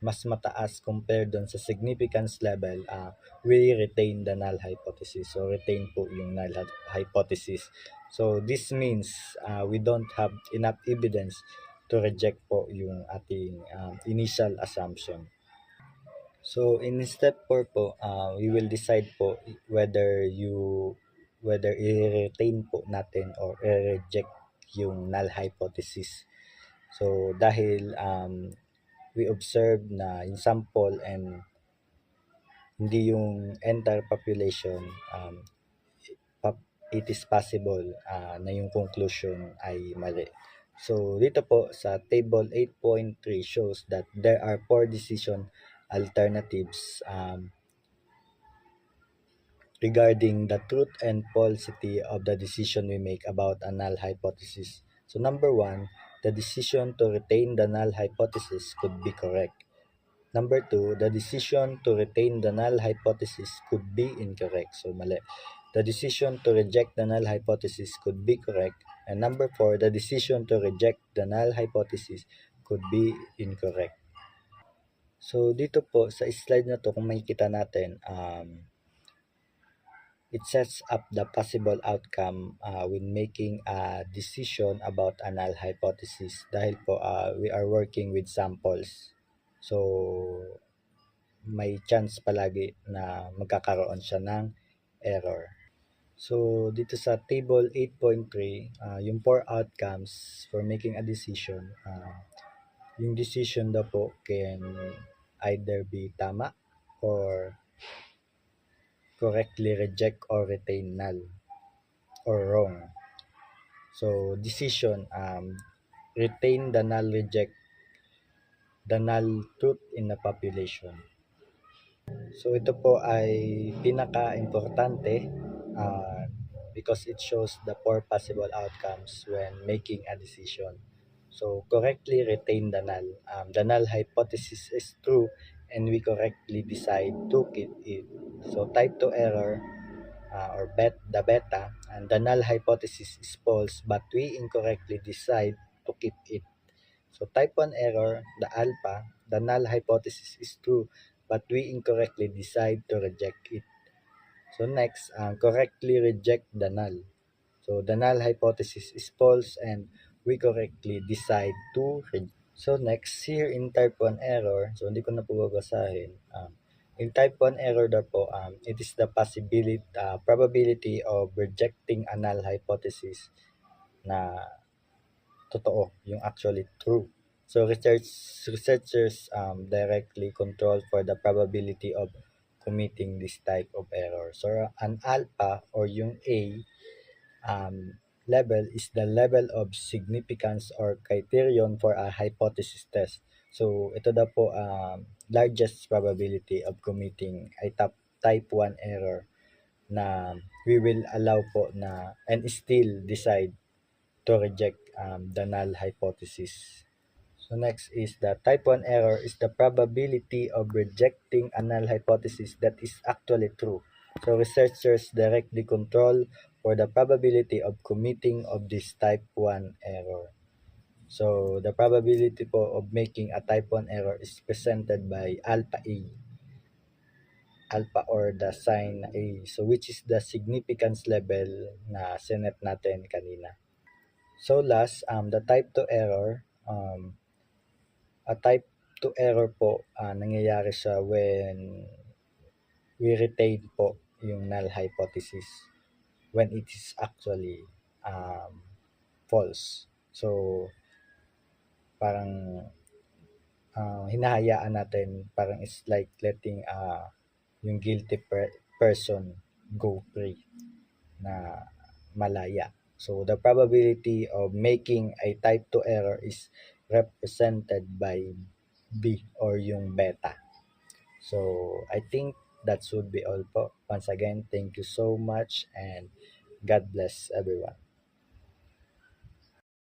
mas mataas compared dun sa significance level, we retain the null hypothesis. So retain po yung null hypothesis. So this means we don't have enough evidence to reject po yung ating initial assumption. So in step 4 po, we will decide po whether i-retain po natin or i-reject yung null hypothesis. So dahil we observe na yung sample and hindi yung entire population, it is possible na yung conclusion ay mali. So dito po sa table 8.3 shows that there are 4 decision alternatives regarding the truth and falsity of the decision we make about a null hypothesis. So number 1, the decision to retain the null hypothesis could be correct. Number 2, the decision to retain the null hypothesis could be incorrect. So mali. The decision to reject the null hypothesis could be correct. And number 4, the decision to reject the null hypothesis could be incorrect. So dito po sa slide na to, kung makikita natin, it sets up the possible outcome when making a decision about a null hypothesis dahil po we are working with samples. So may chance palagi na magkakaroon siya ng error. So dito sa table 8.3, yung 4 outcomes for making a decision, yung decision daw po can either be tama or correctly reject or retain null or wrong. So decision, retain the null, reject the null truth in the population. So ito po ay pinaka-importante because it shows the 4 possible outcomes when making a decision. So correctly retain the null. The null hypothesis is true and we correctly decide to keep it. So type 2 error or the beta, and the null hypothesis is false but we incorrectly decide to keep it. So type 1 error, the alpha, the null hypothesis is true but we incorrectly decide to reject it. So next, correctly reject the null. So the null hypothesis is false and we correctly decide to reject. So next, here in type 1 error, so hindi ko na po babasahin. In type 1 error daw po, it is the probability of rejecting a null hypothesis na totoo, yung actually true. So researchers directly control for the probability of committing this type of error. So an alpha or yung A level is the level of significance or criterion for a hypothesis test. So ito daw po largest probability of committing a type 1 error na we will allow po na and still decide to reject the null hypothesis. So next is the type 1 error is the probability of rejecting a null hypothesis that is actually true. So researchers directly control for the probability of committing of this type 1 error. So the probability po of making a type 1 error is presented by alpha A. Alpha or the sign A. So which is the significance level na sinet natin kanina. So last, the type 2 error, a type 2 error po, nangyayari siya when we retain po yung null hypothesis when it is actually false. So, parang hinahayaan natin, parang it's like letting yung guilty person go free na malaya. So the probability of making a type 2 error is represented by B or yung beta. So I think that should be all po. Once again, thank you so much and God bless everyone.